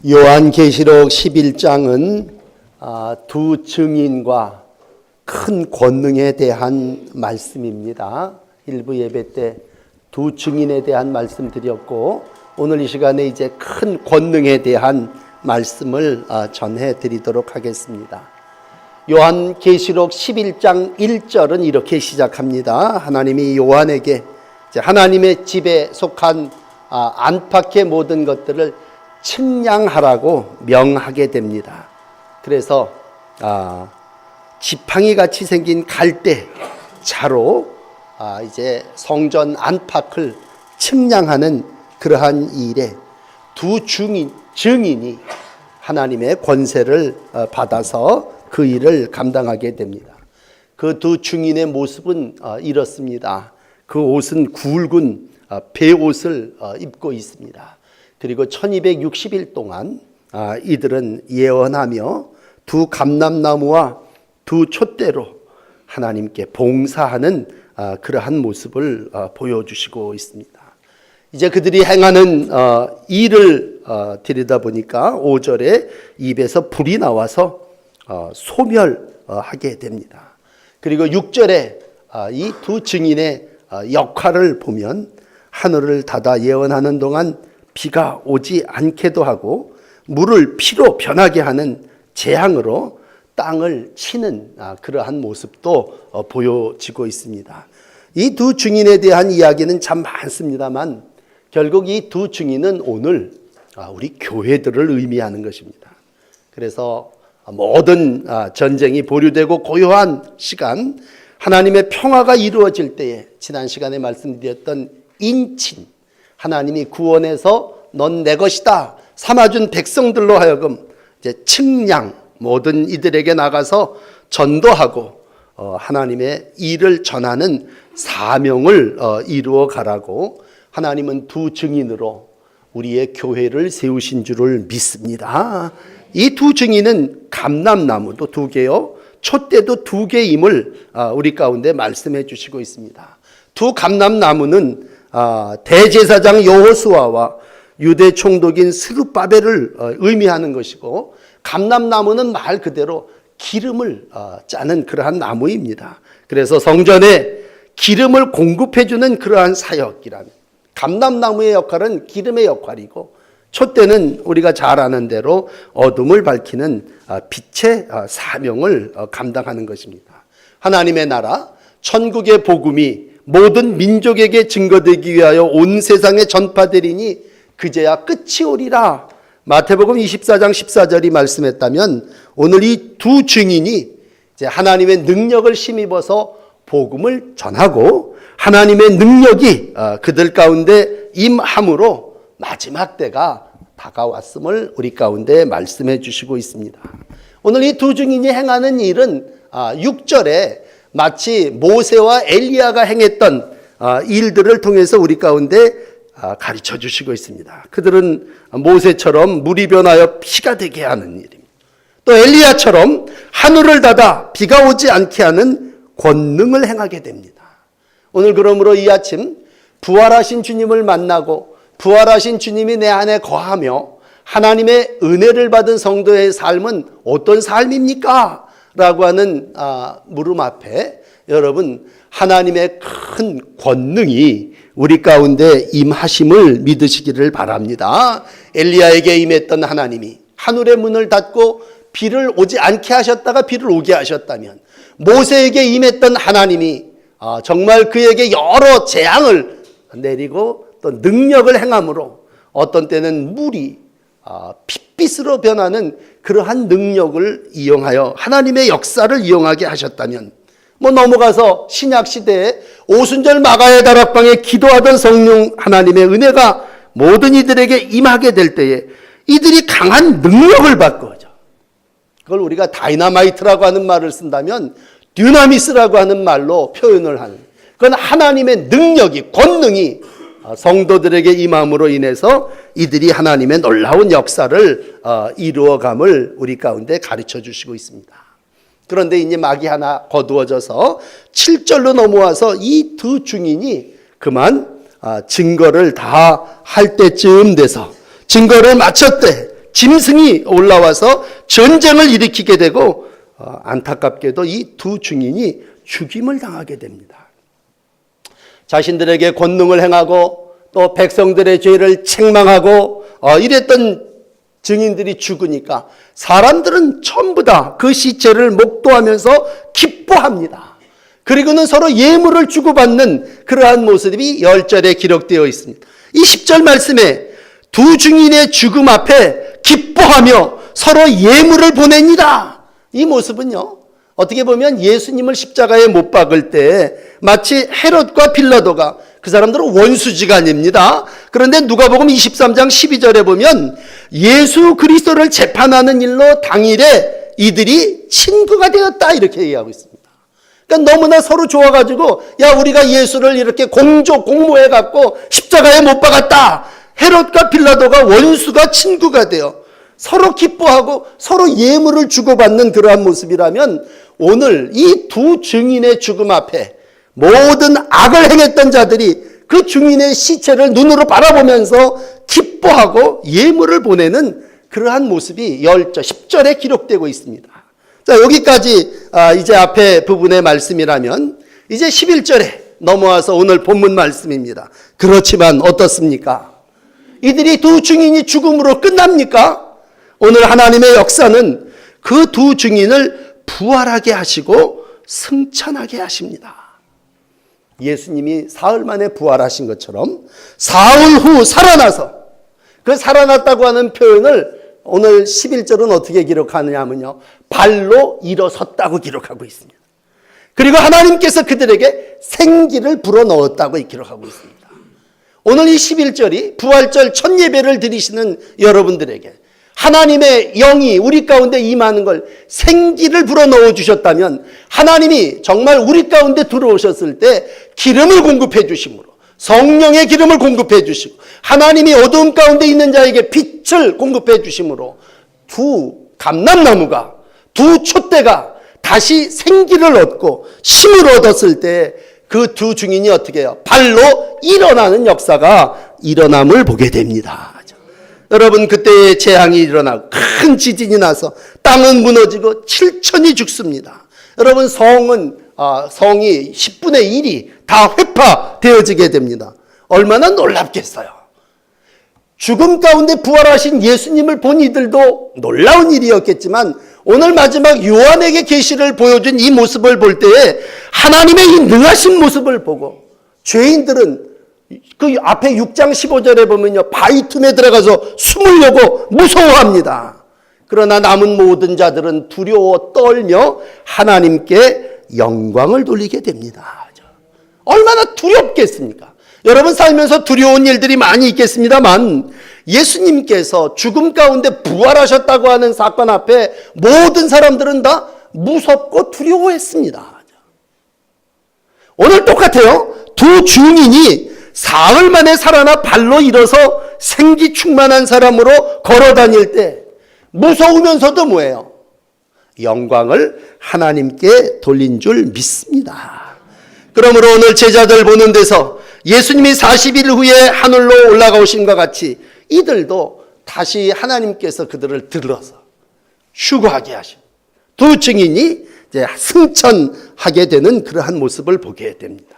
요한계시록 11장은 두 증인과 큰 권능에 대한 말씀입니다. 일부 예배 때 두 증인에 대한 말씀 드렸고, 오늘 이 시간에 이제 큰 권능에 대한 말씀을 전해 드리도록 하겠습니다. 요한계시록 11장 1절은 이렇게 시작합니다. 하나님이 요한에게 하나님의 집에 속한 안팎의 모든 것들을 측량하라고 명하게 됩니다. 그래서 지팡이 같이 생긴 갈대 자로 이제 성전 안팎을 측량하는 그러한 일에 두 증인이 하나님의 권세를 받아서 그 일을 감당하게 됩니다. 그 두 증인의 모습은 이렇습니다. 그 옷은 굵은 베옷을 입고 있습니다. 그리고 1260일 동안 이들은 예언하며 두 감람나무와 두 촛대로 하나님께 봉사하는 그러한 모습을 보여주시고 있습니다. 이제 그들이 행하는 일을 들여다보니까 5절에 입에서 불이 나와서 소멸하게 됩니다. 그리고 6절에 이 두 증인의 역할을 보면 하늘을 닫아 예언하는 동안 비가 오지 않게도 하고 물을 피로 변하게 하는 재앙으로 땅을 치는 그러한 모습도 보여지고 있습니다. 이 두 증인에 대한 이야기는 참 많습니다만 결국 이 두 증인은 오늘 우리 교회들을 의미하는 것입니다. 그래서 모든 전쟁이 보류되고 고요한 시간, 하나님의 평화가 이루어질 때에 지난 시간에 말씀드렸던 인친, 하나님이 구원해서 넌 내 것이다 삼아준 백성들로 하여금 이제 측량, 모든 이들에게 나가서 전도하고 하나님의 일을 전하는 사명을 이루어 가라고 하나님은 두 증인으로 우리의 교회를 세우신 줄을 믿습니다. 이 두 증인은 감람나무도 두 개요, 촛대도 두 개임을 우리 가운데 말씀해 주시고 있습니다. 두 감람나무는 대제사장 여호수아와 유대 총독인 스룹바벨을 의미하는 것이고, 감람나무는 말 그대로 기름을 짜는 그러한 나무입니다. 그래서 성전에 기름을 공급해 주는 그러한 사역이라면 감람나무의 역할은 기름의 역할이고, 촛대는 우리가 잘 아는 대로 어둠을 밝히는 빛의 사명을 감당하는 것입니다. 하나님의 나라, 천국의 복음이 모든 민족에게 증거되기 위하여 온 세상에 전파되리니 그제야 끝이 오리라. 마태복음 24장 14절이 말씀했다면 오늘 이 두 증인이 이제 하나님의 능력을 힘입어서 복음을 전하고 하나님의 능력이 그들 가운데 임함으로 마지막 때가 다가왔음을 우리 가운데 말씀해 주시고 있습니다. 오늘 이 두 증인이 행하는 일은 6절에 마치 모세와 엘리야가 행했던 일들을 통해서 우리 가운데 가르쳐 주시고 있습니다. 그들은 모세처럼 물이 변하여 피가 되게 하는 일입니다. 또 엘리야처럼 하늘을 닫아 비가 오지 않게 하는 권능을 행하게 됩니다. 오늘 그러므로 이 아침 부활하신 주님을 만나고 부활하신 주님이 내 안에 거하며 하나님의 은혜를 받은 성도의 삶은 어떤 삶입니까? 라고 하는 물음 앞에 여러분, 하나님의 큰 권능이 우리 가운데 임하심을 믿으시기를 바랍니다. 엘리야에게 임했던 하나님이 하늘의 문을 닫고 비를 오지 않게 하셨다가 비를 오게 하셨다면, 모세에게 임했던 하나님이 정말 그에게 여러 재앙을 내리고 또 능력을 행함으로 어떤 때는 물이 핏빛으로 변하는 그러한 능력을 이용하여 하나님의 역사를 이용하게 하셨다면, 넘어가서 신약 시대에 오순절 마가의 다락방에 기도하던 성령 하나님의 은혜가 모든 이들에게 임하게 될 때에 이들이 강한 능력을 받고, 그걸 우리가 다이나마이트라고 하는 말을 쓴다면 듀나미스라고 하는 말로 표현을 하는, 그건 하나님의 능력이, 권능이 성도들에게 임함으로 인해서 이들이 하나님의 놀라운 역사를 이루어감을 우리 가운데 가르쳐 주시고 있습니다. 그런데 이제 막이 하나 거두어져서 7절로 넘어와서 이 두 증인이 그만 증거를 다 할 때쯤 돼서 증거를 마쳤대. 짐승이 올라와서 전쟁을 일으키게 되고 안타깝게도 이 두 증인이 죽임을 당하게 됩니다. 자신들에게 권능을 행하고 또 백성들의 죄를 책망하고 이랬던 증인들이 죽으니까 사람들은 전부 다 그 시체를 목도하면서 기뻐합니다. 그리고는 서로 예물을 주고받는 그러한 모습이 10절에 기록되어 있습니다. 이 10절 말씀에 두 증인의 죽음 앞에 기뻐하며 서로 예물을 보냅니다. 이 모습은요, 어떻게 보면 예수님을 십자가에 못 박을 때 마치 헤롯과 빌라도가, 그 사람들은 원수지가 아닙니다. 그런데 누가복음 23장 12절에 보면 예수 그리스도를 재판하는 일로 당일에 이들이 친구가 되었다 이렇게 얘기하고 있습니다. 그러니까 너무나 서로 좋아가지고 야 우리가 예수를 이렇게 공모해갖고 십자가에 못 박았다. 헤롯과 빌라도가 원수가 친구가 되어 서로 기뻐하고 서로 예물을 주고받는 그러한 모습이라면 오늘 이 두 증인의 죽음 앞에 모든 악을 행했던 자들이 그 증인의 시체를 눈으로 바라보면서 기뻐하고 예물을 보내는 그러한 모습이 10절에 기록되고 있습니다. 자, 여기까지 이제 앞에 부분의 말씀이라면 이제 11절에 넘어와서 오늘 본문 말씀입니다. 그렇지만 어떻습니까? 이들이 두 증인이 죽음으로 끝납니까? 오늘 하나님의 역사는 그 두 증인을 부활하게 하시고 승천하게 하십니다. 예수님이 사흘 만에 부활하신 것처럼 사흘 후 살아나서, 그 살아났다고 하는 표현을 오늘 11절은 어떻게 기록하느냐 하면요, 발로 일어섰다고 기록하고 있습니다. 그리고 하나님께서 그들에게 생기를 불어넣었다고 기록하고 있습니다. 오늘 이 11절이 부활절 첫 예배를 드리시는 여러분들에게 하나님의 영이 우리 가운데 임하는 걸 생기를 불어넣어 주셨다면 하나님이 정말 우리 가운데 들어오셨을 때 기름을 공급해 주심으로, 성령의 기름을 공급해 주시고 하나님이 어두움 가운데 있는 자에게 빛을 공급해 주심으로 두 감람나무가, 두 촛대가 다시 생기를 얻고 힘을 얻었을 때 그 두 증인이 어떻게 해요? 발로 일어나는 역사가 일어남을 보게 됩니다. 여러분, 그때의 재앙이 일어나고 큰 지진이 나서 땅은 무너지고 7천이 죽습니다. 여러분, 성이 10분의 1이 다 회파되어지게 됩니다. 얼마나 놀랍겠어요. 죽음 가운데 부활하신 예수님을 본 이들도 놀라운 일이었겠지만 오늘 마지막 요한에게 계시를 보여준 이 모습을 볼 때에 하나님의 이 능하신 모습을 보고 죄인들은 그 앞에 6장 15절에 보면요, 바위 틈에 들어가서 숨으려고 무서워합니다. 그러나 남은 모든 자들은 두려워 떨며 하나님께 영광을 돌리게 됩니다. 얼마나 두렵겠습니까? 여러분 살면서 두려운 일들이 많이 있겠습니다만 예수님께서 죽음 가운데 부활하셨다고 하는 사건 앞에 모든 사람들은 다 무섭고 두려워했습니다. 오늘 똑같아요. 두 증인이 사흘 만에 살아나 발로 일어서 생기 충만한 사람으로 걸어 다닐 때 무서우면서도 뭐예요? 영광을 하나님께 돌린 줄 믿습니다. 그러므로 오늘 제자들 보는 데서 예수님이 40일 후에 하늘로 올라가오신과 같이 이들도 다시 하나님께서 그들을 들러서 휴거하게 하시고 두 증인이 이제 승천하게 되는 그러한 모습을 보게 됩니다.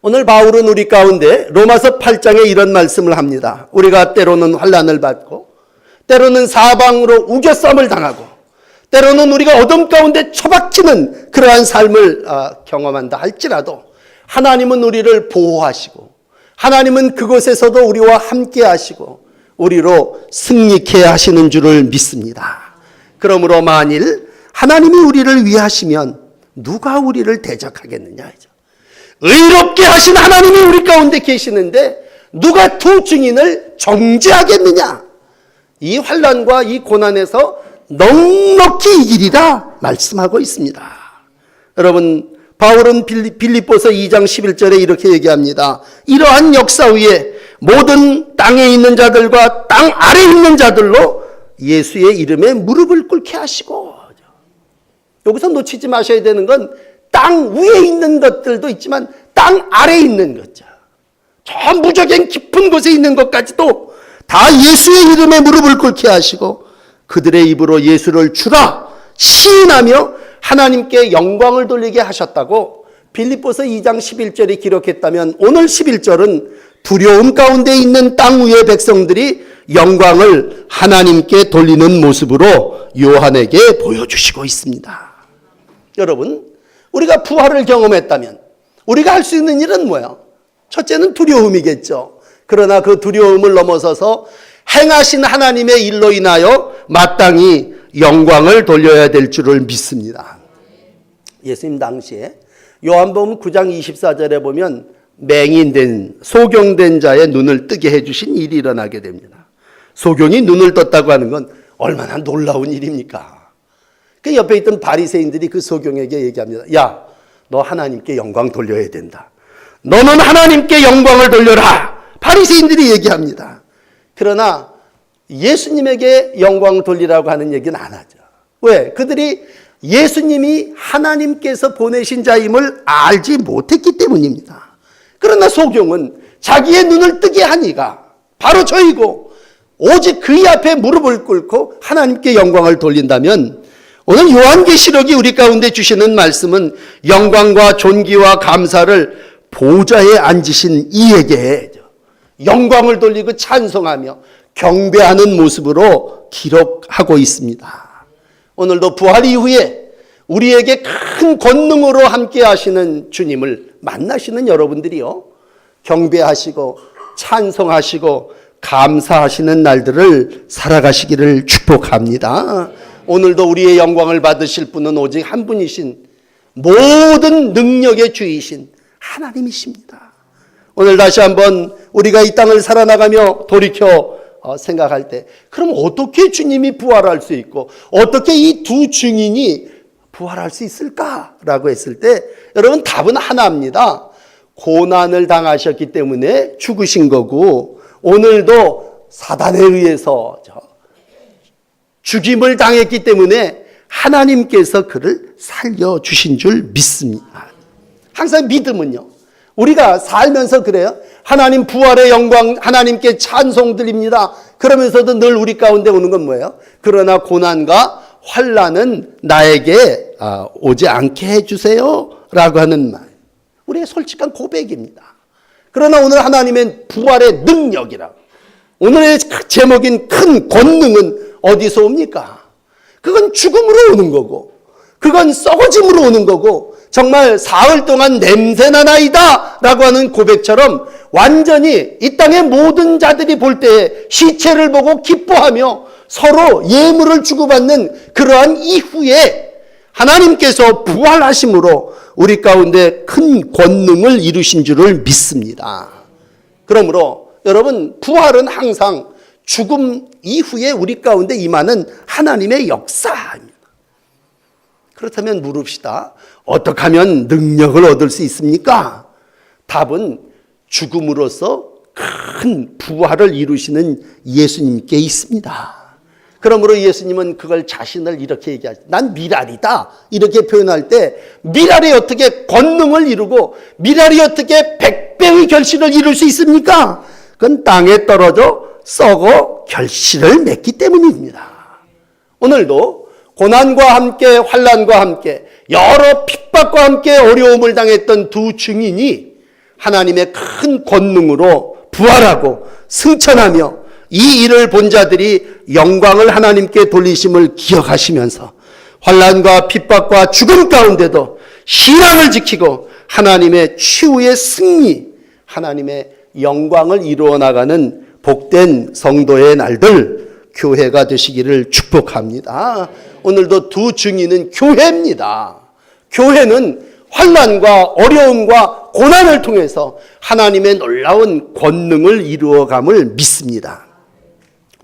오늘 바울은 우리 가운데 로마서 8장에 이런 말씀을 합니다. 우리가 때로는 환난을 받고 때로는 사방으로 우겨쌈을 당하고 때로는 우리가 어둠 가운데 처박히는 그러한 삶을 경험한다 할지라도 하나님은 우리를 보호하시고 하나님은 그곳에서도 우리와 함께 하시고 우리로 승리케 하시는 줄을 믿습니다. 그러므로 만일 하나님이 우리를 위하시면 누가 우리를 대적하겠느냐. 의롭게 하신 하나님이 우리 가운데 계시는데 누가 두 증인을 정죄하겠느냐. 이 환난과 이 고난에서 넉넉히 이기리라 말씀하고 있습니다. 여러분, 바울은 빌립보서 2장 11절에 이렇게 얘기합니다. 이러한 역사 위에 모든 땅에 있는 자들과 땅 아래에 있는 자들로 예수의 이름에 무릎을 꿇게 하시고, 여기서 놓치지 마셔야 되는 건 땅 위에 있는 것들도 있지만 땅 아래에 있는 것죠. 저 무적인 깊은 곳에 있는 것까지도 다 예수의 이름에 무릎을 꿇게 하시고 그들의 입으로 예수를 주라 시인하며 하나님께 영광을 돌리게 하셨다고 빌립보서 2장 11절이 기록했다면 오늘 11절은 두려움 가운데 있는 땅 위의 백성들이 영광을 하나님께 돌리는 모습으로 요한에게 보여주시고 있습니다. 여러분, 우리가 부활을 경험했다면 우리가 할 수 있는 일은 뭐예요? 첫째는 두려움이겠죠. 그러나 그 두려움을 넘어서서 행하신 하나님의 일로 인하여 마땅히 영광을 돌려야 될 줄을 믿습니다. 예수님 당시에 요한복음 9장 24절에 보면 맹인된 소경된 자의 눈을 뜨게 해주신 일이 일어나게 됩니다. 소경이 눈을 떴다고 하는 건 얼마나 놀라운 일입니까? 그 옆에 있던 바리새인들이 그 소경에게 얘기합니다. 야, 너 하나님께 영광 돌려야 된다. 너는 하나님께 영광을 돌려라. 바리새인들이 얘기합니다. 그러나 예수님에게 영광 돌리라고 하는 얘기는 안 하죠. 왜? 그들이 예수님이 하나님께서 보내신 자임을 알지 못했기 때문입니다. 그러나 소경은 자기의 눈을 뜨게 한 이가 바로 저이고 오직 그의 앞에 무릎을 꿇고 하나님께 영광을 돌린다면 오늘 요한계시록이 우리 가운데 주시는 말씀은 영광과 존귀와 감사를 보좌에 앉으신 이에게 영광을 돌리고 찬송하며 경배하는 모습으로 기록하고 있습니다. 오늘도 부활 이후에 우리에게 큰 권능으로 함께 하시는 주님을 만나시는 여러분들이요, 경배하시고 찬송하시고 감사하시는 날들을 살아가시기를 축복합니다. 오늘도 우리의 영광을 받으실 분은 오직 한 분이신 모든 능력의 주이신 하나님이십니다. 오늘 다시 한번 우리가 이 땅을 살아나가며 돌이켜 생각할 때 그럼 어떻게 주님이 부활할 수 있고 어떻게 이 두 증인이 부활할 수 있을까라고 했을 때 여러분 답은 하나입니다. 고난을 당하셨기 때문에 죽으신 거고 오늘도 사단에 의해서 죽임을 당했기 때문에 하나님께서 그를 살려주신 줄 믿습니다. 항상 믿음은요, 우리가 살면서 그래요. 하나님 부활의 영광 하나님께 찬송 드립니다. 그러면서도 늘 우리 가운데 오는 건 뭐예요? 그러나 고난과 환난은 나에게 오지 않게 해주세요 라고 하는 말, 우리의 솔직한 고백입니다. 그러나 오늘 하나님의 부활의 능력이라, 오늘의 제목인 큰 권능은 어디서 옵니까? 그건 죽음으로 오는 거고 그건 썩어짐으로 오는 거고 정말 사흘 동안 냄새나나이다 라고 하는 고백처럼 완전히 이 땅의 모든 자들이 볼 때에 시체를 보고 기뻐하며 서로 예물을 주고받는 그러한 이후에 하나님께서 부활하심으로 우리 가운데 큰 권능을 이루신 줄을 믿습니다. 그러므로 여러분, 부활은 항상 죽음 이후에 우리 가운데 임하는 하나님의 역사입니다. 그렇다면 물읍시다. 어떻게 하면 능력을 얻을 수 있습니까? 답은 죽음으로써 큰 부활을 이루시는 예수님께 있습니다. 그러므로 예수님은 그걸 자신을 이렇게 얘기하죠. 난 미랄이다 이렇게 표현할 때 미랄이 어떻게 권능을 이루고 미랄이 어떻게 100배의 결실을 이룰 수 있습니까? 그건 땅에 떨어져 썩어 결실을 맺기 때문입니다. 오늘도 고난과 함께 환난과 함께 여러 핍박과 함께 어려움을 당했던 두 증인이 하나님의 큰 권능으로 부활하고 승천하며 이 일을 본 자들이 영광을 하나님께 돌리심을 기억하시면서 환난과 핍박과 죽음 가운데도 신앙을 지키고 하나님의 최후의 승리, 하나님의 영광을 이루어 나가는 복된 성도의 날들, 교회가 되시기를 축복합니다. 오늘도 두 증인은 교회입니다. 교회는 환난과 어려움과 고난을 통해서 하나님의 놀라운 권능을 이루어감을 믿습니다.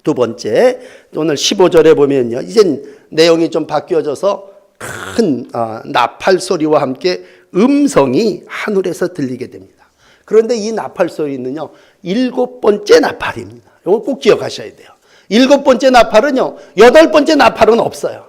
두 번째, 오늘 15절에 보면요, 이젠 내용이 좀 바뀌어져서 큰 나팔 소리와 함께 음성이 하늘에서 들리게 됩니다. 그런데 이 나팔 소리는요, 7번째 나팔입니다. 이거 꼭 기억하셔야 돼요. 7번째 나팔은요, 8번째 나팔은 없어요.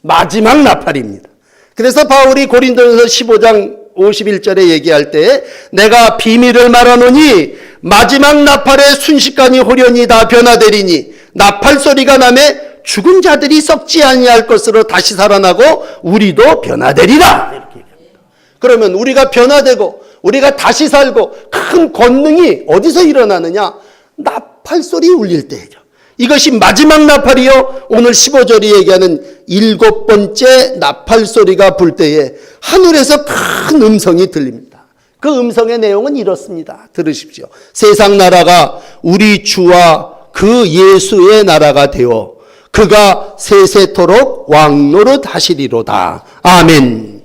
마지막 나팔입니다. 그래서 바울이 고린도전서 15장 51절에 얘기할 때 내가 비밀을 말하노니 마지막 나팔의 순식간이 호련히 다 변화되리니 나팔 소리가 나매 죽은 자들이 썩지 아니할 것으로 다시 살아나고 우리도 변화되리라. 이렇게 얘기합니다. 그러면 우리가 변화되고 우리가 다시 살고 큰 권능이 어디서 일어나느냐? 나팔 소리 울릴 때죠. 이것이 마지막 나팔이요. 오늘 15절이 얘기하는 7번째 나팔 소리가 불 때에 하늘에서 큰 음성이 들립니다. 그 음성의 내용은 이렇습니다. 들으십시오. 세상 나라가 우리 주와 그 예수의 나라가 되어 그가 세세토록 왕노릇 하시리로다. 아멘.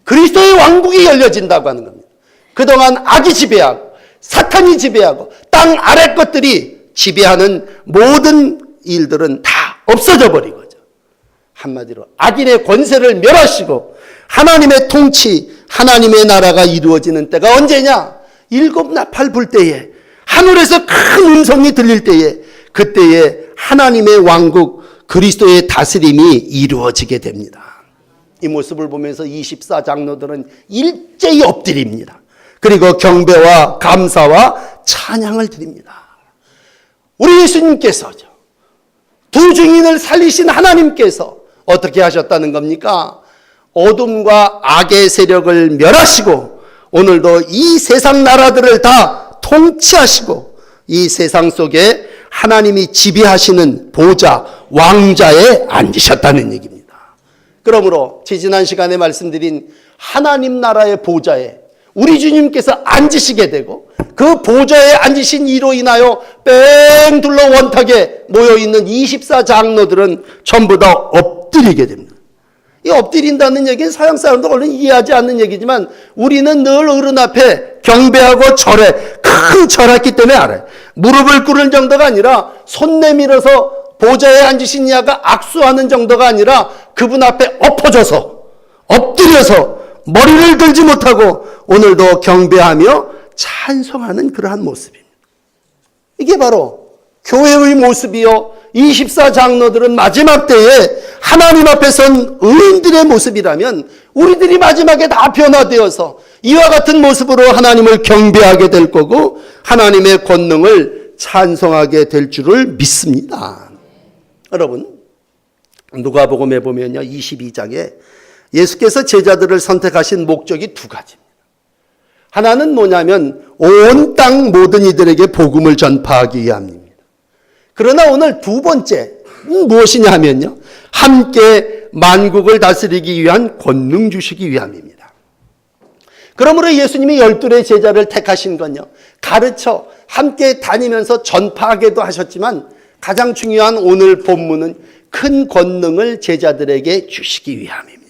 그리스도의 왕국이 열려진다고 하는 겁니다. 그동안 악이 지배하고 사탄이 지배하고 땅 아래 것들이 지배하는 모든 일들은 다 없어져 버린 거죠. 한마디로 악인의 권세를 멸하시고 하나님의 통치, 하나님의 나라가 이루어지는 때가 언제냐? 7나팔 불 때에, 하늘에서 큰 음성이 들릴 때에, 그때에 하나님의 왕국, 그리스도의 다스림이 이루어지게 됩니다. 이 모습을 보면서 24장로들은 일제히 엎드립니다. 그리고 경배와 감사와 찬양을 드립니다. 우리 예수님께서죠, 두 증인을 살리신 하나님께서 어떻게 하셨다는 겁니까? 어둠과 악의 세력을 멸하시고 오늘도 이 세상 나라들을 다 통치하시고 이 세상 속에 하나님이 지배하시는 보좌, 왕자에 앉으셨다는 얘기입니다. 그러므로 지난 시간에 말씀드린 하나님 나라의 보좌에 우리 주님께서 앉으시게 되고 그 보좌에 앉으신 이로 인하여 뺑 둘러 원탁에 모여있는 24장로들은 전부 다 엎드리게 됩니다. 이 엎드린다는 얘기는 서양 사람도 얼른 이해하지 않는 얘기지만 우리는 늘 어른 앞에 경배하고 절해, 큰 절했기 때문에 알아요. 무릎을 꿇을 정도가 아니라 손 내밀어서 보좌에 앉으신 이하가 악수하는 정도가 아니라 그분 앞에 엎어져서 엎드려서 머리를 들지 못하고 오늘도 경배하며 찬송하는 그러한 모습입니다. 이게 바로 교회의 모습이요, 24장로들은 마지막 때에 하나님 앞에 선 의인들의 모습이라면 우리들이 마지막에 다 변화되어서 이와 같은 모습으로 하나님을 경배하게 될 거고 하나님의 권능을 찬송하게 될 줄을 믿습니다. 여러분, 누가복음에 보면요, 22장에 예수께서 제자들을 선택하신 목적이 두 가지입니다. 하나는 뭐냐면 온 땅 모든 이들에게 복음을 전파하기 위함입니다. 그러나 오늘 두 번째 무엇이냐 하면요, 함께 만국을 다스리기 위한 권능 주시기 위함입니다. 그러므로 예수님이 12의 제자를 택하신 건요, 가르쳐 함께 다니면서 전파하게도 하셨지만 가장 중요한 오늘 본문은 큰 권능을 제자들에게 주시기 위함입니다.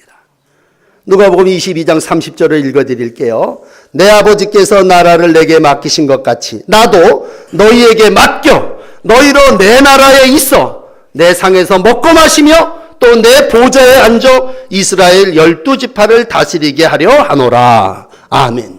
누가복음 22장 30절을 읽어드릴게요. 내 아버지께서 나라를 내게 맡기신 것 같이 나도 너희에게 맡겨 너희로 내 나라에 있어 내 상에서 먹고 마시며 또 내 보좌에 앉아 이스라엘 12지파를 다스리게 하려 하노라. 아멘.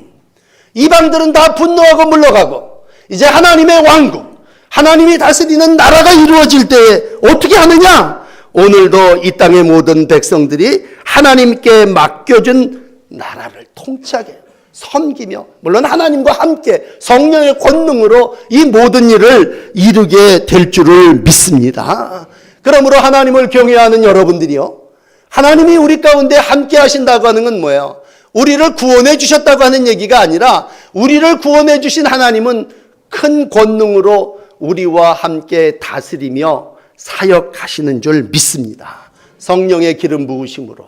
이방들은 다 분노하고 물러가고 이제 하나님의 왕국, 하나님이 다스리는 나라가 이루어질 때에 어떻게 하느냐? 오늘도 이 땅의 모든 백성들이 하나님께 맡겨준 나라를 통치하게 섬기며, 물론 하나님과 함께 성령의 권능으로 이 모든 일을 이루게 될 줄을 믿습니다. 그러므로 하나님을 경외하는 여러분들이요, 하나님이 우리 가운데 함께 하신다고 하는 건 뭐예요? 우리를 구원해 주셨다고 하는 얘기가 아니라 우리를 구원해 주신 하나님은 큰 권능으로 우리와 함께 다스리며 사역하시는 줄 믿습니다. 성령의 기름 부으심으로,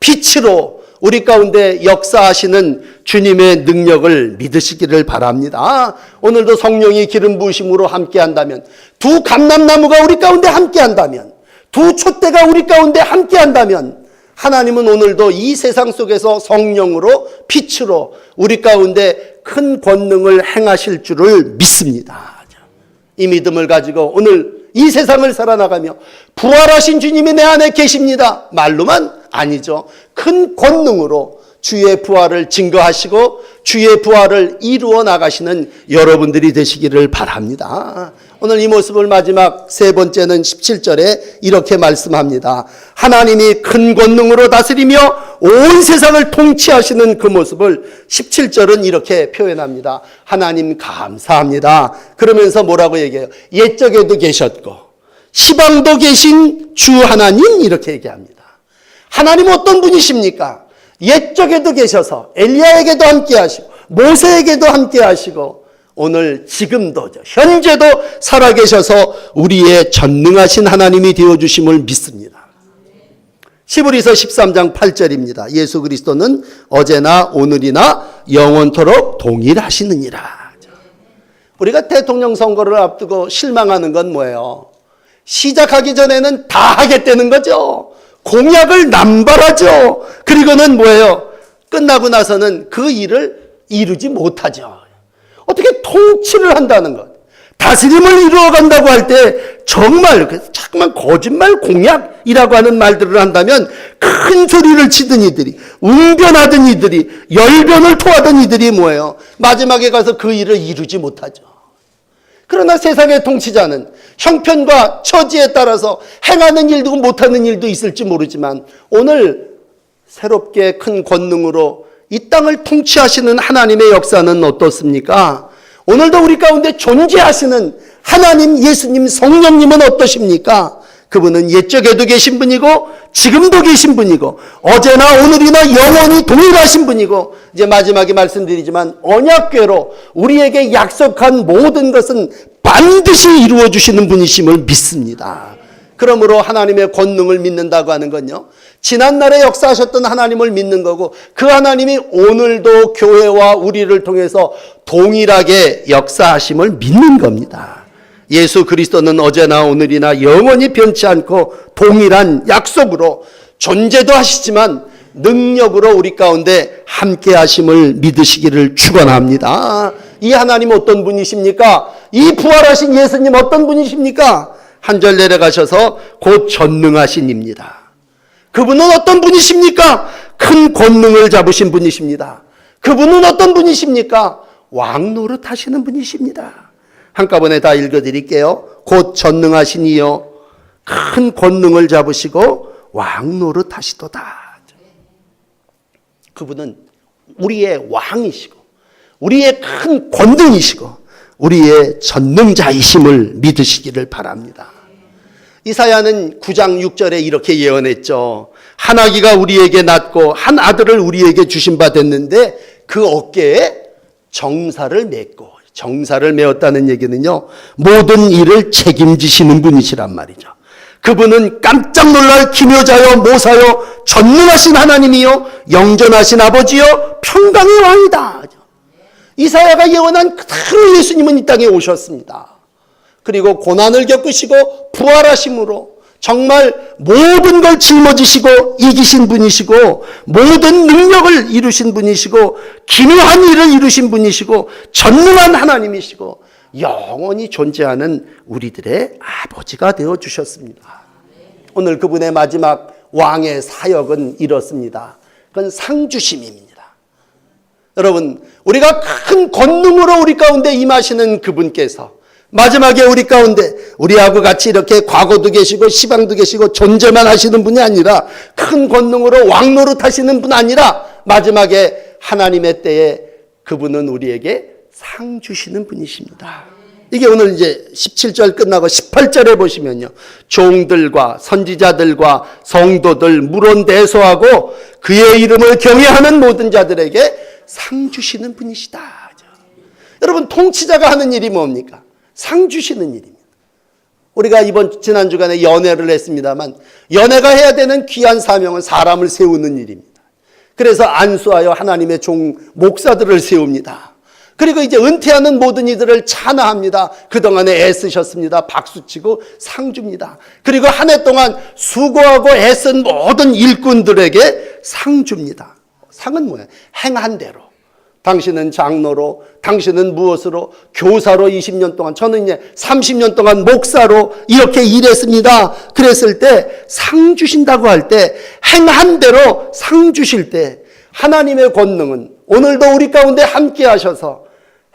빛으로 우리 가운데 역사하시는 주님의 능력을 믿으시기를 바랍니다. 오늘도 성령이 기름 부으심으로 함께 한다면, 두 감람나무가 우리 가운데 함께 한다면, 두 촛대가 우리 가운데 함께 한다면 하나님은 오늘도 이 세상 속에서 성령으로, 빛으로 우리 가운데 큰 권능을 행하실 줄을 믿습니다. 이 믿음을 가지고 오늘 이 세상을 살아나가며 부활하신 주님이 내 안에 계십니다. 말로만 아니죠. 큰 권능으로 주의 부활을 증거하시고 주의 부활을 이루어 나가시는 여러분들이 되시기를 바랍니다. 오늘 이 모습을 마지막 세 번째는 17절에 이렇게 말씀합니다. 하나님이 큰 권능으로 다스리며 온 세상을 통치하시는 그 모습을 17절은 이렇게 표현합니다. 하나님 감사합니다. 그러면서 뭐라고 얘기해요? 옛적에도 계셨고 시방도 계신 주 하나님, 이렇게 얘기합니다. 하나님 어떤 분이십니까? 옛적에도 계셔서 엘리야에게도 함께 하시고 모세에게도 함께 하시고 오늘 지금도 현재도 살아계셔서 우리의 전능하신 하나님이 되어주심을 믿습니다. 히브리서 13장 8절입니다. 예수 그리스도는 어제나 오늘이나 영원토록 동일하시느니라. 우리가 대통령 선거를 앞두고 실망하는 건 뭐예요? 시작하기 전에는 다 하겠다는 거죠. 공약을 남발하죠. 그리고는 뭐예요? 끝나고 나서는 그 일을 이루지 못하죠. 어떻게 통치를 한다는 것, 다스림을 이루어간다고 할 때 정말 자꾸만 거짓말 공약이라고 하는 말들을 한다면 큰 소리를 치던 이들이, 웅변하던 이들이, 열변을 토하던 이들이 뭐예요? 마지막에 가서 그 일을 이루지 못하죠. 그러나 세상의 통치자는 형편과 처지에 따라서 행하는 일도 못하는 일도 있을지 모르지만 오늘 새롭게 큰 권능으로 이 땅을 통치하시는 하나님의 역사는 어떻습니까? 오늘도 우리 가운데 존재하시는 하나님, 예수님, 성령님은 어떠십니까? 그분은 옛적에도 계신 분이고 지금도 계신 분이고 어제나 오늘이나 영원히 동일하신 분이고 이제 마지막에 말씀드리지만 언약궤로 우리에게 약속한 모든 것은 반드시 이루어 주시는 분이심을 믿습니다. 그러므로 하나님의 권능을 믿는다고 하는 건요, 지난날에 역사하셨던 하나님을 믿는 거고 그 하나님이 오늘도 교회와 우리를 통해서 동일하게 역사하심을 믿는 겁니다. 예수 그리스도는 어제나 오늘이나 영원히 변치 않고 동일한 약속으로 존재도 하시지만 능력으로 우리 가운데 함께 하심을 믿으시기를 축원합니다. 이 하나님 어떤 분이십니까? 이 부활하신 예수님 어떤 분이십니까? 한 절 내려가셔서 곧 전능하신 입니다. 그분은 어떤 분이십니까? 큰 권능을 잡으신 분이십니다. 그분은 어떤 분이십니까? 왕 노릇하시는 분이십니다. 한꺼번에 다 읽어드릴게요. 곧 전능하신 이여 큰 권능을 잡으시고 왕 노릇하시도다. 그분은 우리의 왕이시고 우리의 큰 권능이시고 우리의 전능자이심을 믿으시기를 바랍니다. 이사야는 9장 6절에 이렇게 예언했죠. 한 아기가 우리에게 낳고 한 아들을 우리에게 주신 바 됐는데 그 어깨에 정사를 맺고, 정사를 메었다는 얘기는요, 모든 일을 책임지시는 분이시란 말이죠. 그분은 깜짝 놀랄 기묘자요 모사요 전능하신 하나님이요 영전하신 아버지요 평강의 왕이다. 이사야가 예언한 그대로 예수님은 이 땅에 오셨습니다. 그리고 고난을 겪으시고 부활하심으로 정말 모든 걸 짊어지시고 이기신 분이시고 모든 능력을 이루신 분이시고 기묘한 일을 이루신 분이시고 전능한 하나님이시고 영원히 존재하는 우리들의 아버지가 되어주셨습니다. 오늘 그분의 마지막 왕의 사역은 이렇습니다. 그건 상주심입니다. 여러분, 우리가 큰 권능으로 우리 가운데 임하시는 그분께서 마지막에 우리 가운데 우리하고 같이 이렇게 과거도 계시고 시방도 계시고 존재만 하시는 분이 아니라 큰 권능으로 왕노릇 하시는 분 아니라 마지막에 하나님의 때에 그분은 우리에게 상 주시는 분이십니다. 이게 오늘 이제 17절 끝나고 18절에 보시면요, 종들과 선지자들과 성도들 물론대소하고 그의 이름을 경외하는 모든 자들에게 상 주시는 분이시다. 여러분, 통치자가 하는 일이 뭡니까? 상 주시는 일입니다. 우리가 지난 주간에 연회를 했습니다만 연회가 해야 되는 귀한 사명은 사람을 세우는 일입니다. 그래서 안수하여 하나님의 종 목사들을 세웁니다. 그리고 이제 은퇴하는 모든 이들을 찬양합니다. 그동안에 애쓰셨습니다. 박수치고 상 줍니다. 그리고 한 해 동안 수고하고 애쓴 모든 일꾼들에게 상 줍니다. 상은 뭐예요? 행한 대로. 당신은 장로로, 당신은 무엇으로, 교사로 20년 동안, 저는 이제 30년 동안 목사로 이렇게 일했습니다. 그랬을 때 상 주신다고 할 때, 행한 대로 상 주실 때 하나님의 권능은 오늘도 우리 가운데 함께 하셔서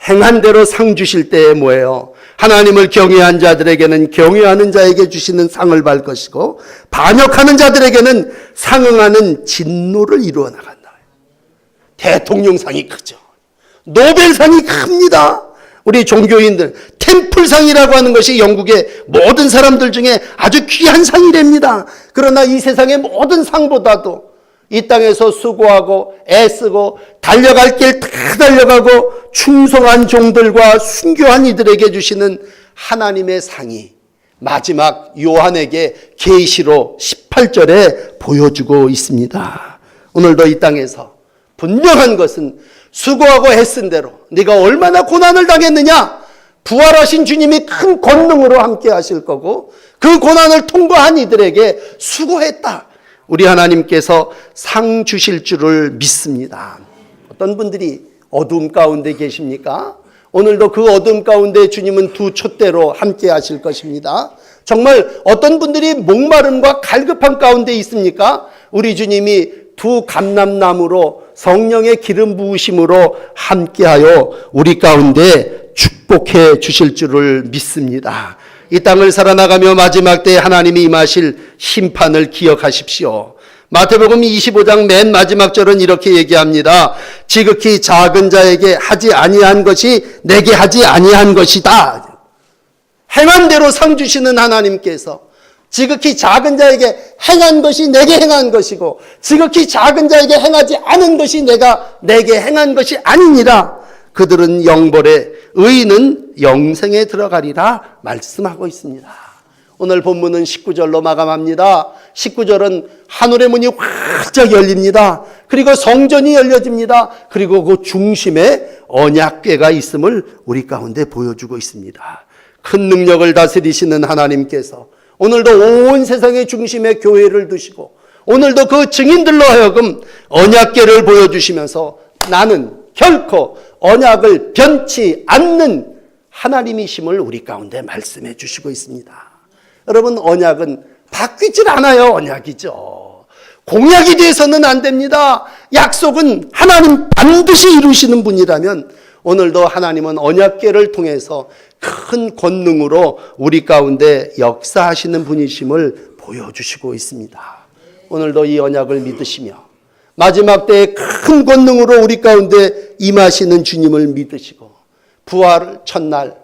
행한 대로 상 주실 때에 뭐예요? 하나님을 경외한 자들에게는 경외하는 자에게 주시는 상을 받을 것이고 반역하는 자들에게는 상응하는 진노를 이루어 나간다. 대통령상이 크죠. 노벨상이 큽니다. 우리 종교인들 템플상이라고 하는 것이 영국의 모든 사람들 중에 아주 귀한 상이랍니다. 그러나 이 세상의 모든 상보다도 이 땅에서 수고하고 애쓰고 달려갈 길 다 달려가고 충성한 종들과 순교한 이들에게 주시는 하나님의 상이 마지막 요한에게 계시로 18절에 보여주고 있습니다. 오늘도 이 땅에서 분명한 것은 수고하고 애쓴 대로 네가 얼마나 고난을 당했느냐, 부활하신 주님이 큰 권능으로 함께 하실 거고 그 고난을 통과한 이들에게 수고했다, 우리 하나님께서 상 주실 줄을 믿습니다. 어떤 분들이 어두움 가운데 계십니까? 오늘도 그 어두움 가운데 주님은 두 촛대로 함께 하실 것입니다. 정말 어떤 분들이 목마름과 갈급한 가운데 있습니까? 우리 주님이 두 감람나무로 성령의 기름 부으심으로 함께하여 우리 가운데 축복해 주실 줄을 믿습니다. 이 땅을 살아나가며 마지막 때에 하나님이 임하실 심판을 기억하십시오. 마태복음 25장 맨 마지막 절은 이렇게 얘기합니다. 지극히 작은 자에게 하지 아니한 것이 내게 하지 아니한 것이다. 행한 대로 상 주시는 하나님께서 지극히 작은 자에게 행한 것이 내게 행한 것이고 지극히 작은 자에게 행하지 않은 것이 내게 행한 것이 아니니라. 그들은 영벌에 의인은 영생에 들어가리라 말씀하고 있습니다. 오늘 본문은 19절로 마감합니다. 19절은 하늘의 문이 활짝 열립니다. 그리고 성전이 열려집니다. 그리고 그 중심에 언약궤가 있음을 우리 가운데 보여주고 있습니다. 큰 능력을 다스리시는 하나님께서 오늘도 온 세상의 중심에 교회를 두시고 오늘도 그 증인들로 하여금 언약궤를 보여주시면서 나는 결코 언약을 변치 않는 하나님이심을 우리 가운데 말씀해 주시고 있습니다. 여러분, 언약은 바뀌질 않아요. 언약이죠. 공약이 돼서는 안 됩니다. 약속은 하나님 반드시 이루시는 분이라면 오늘도 하나님은 언약궤를 통해서 큰 권능으로 우리 가운데 역사하시는 분이심을 보여주시고 있습니다. 오늘도 이 언약을 믿으시며 마지막 때에 큰 권능으로 우리 가운데 임하시는 주님을 믿으시고 부활 첫날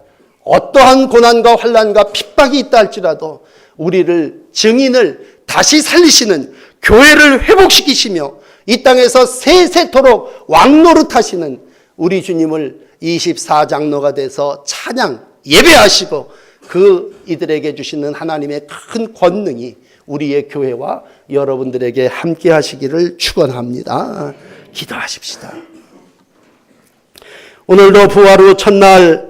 어떠한 고난과 환난과 핍박이 있다 할지라도 우리를 증인을 다시 살리시는 교회를 회복시키시며 이 땅에서 세세토록 왕노릇하시는 우리 주님을 24장로가 돼서 찬양 예배하시고 그 이들에게 주시는 하나님의 큰 권능이 우리의 교회와 여러분들에게 함께 하시기를 축원합니다. 기도하십시다. 오늘도 부활 후 첫날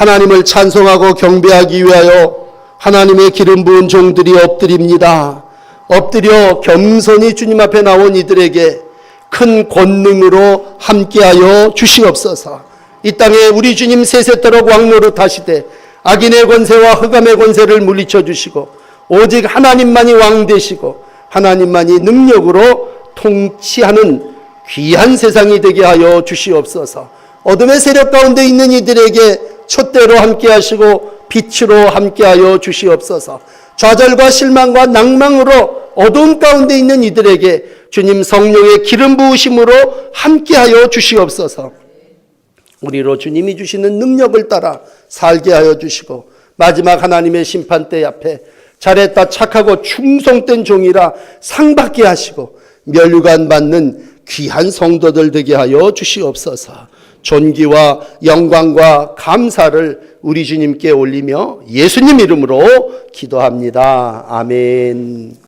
하나님을 찬송하고 경배하기 위하여 하나님의 기름 부은 종들이 엎드립니다. 엎드려 겸손히 주님 앞에 나온 이들에게 큰 권능으로 함께하여 주시옵소서. 이 땅에 우리 주님 세세토록 왕노릇하시되 악인의 권세와 흑암의 권세를 물리쳐 주시고 오직 하나님만이 왕 되시고 하나님만이 능력으로 통치하는 귀한 세상이 되게 하여 주시옵소서. 어둠의 세력 가운데 있는 이들에게 촛대로 함께 하시고 빛으로 함께 하여 주시옵소서. 좌절과 실망과 낭망으로 어두운 가운데 있는 이들에게 주님 성령의 기름 부으심으로 함께 하여 주시옵소서. 우리로 주님이 주시는 능력을 따라 살게 하여 주시고 마지막 하나님의 심판대 앞에 잘했다 착하고 충성된 종이라 상받게 하시고 면류관 받는 귀한 성도들 되게 하여 주시옵소서. 존귀와 영광과 감사를 우리 주님께 올리며 예수님 이름으로 기도합니다. 아멘.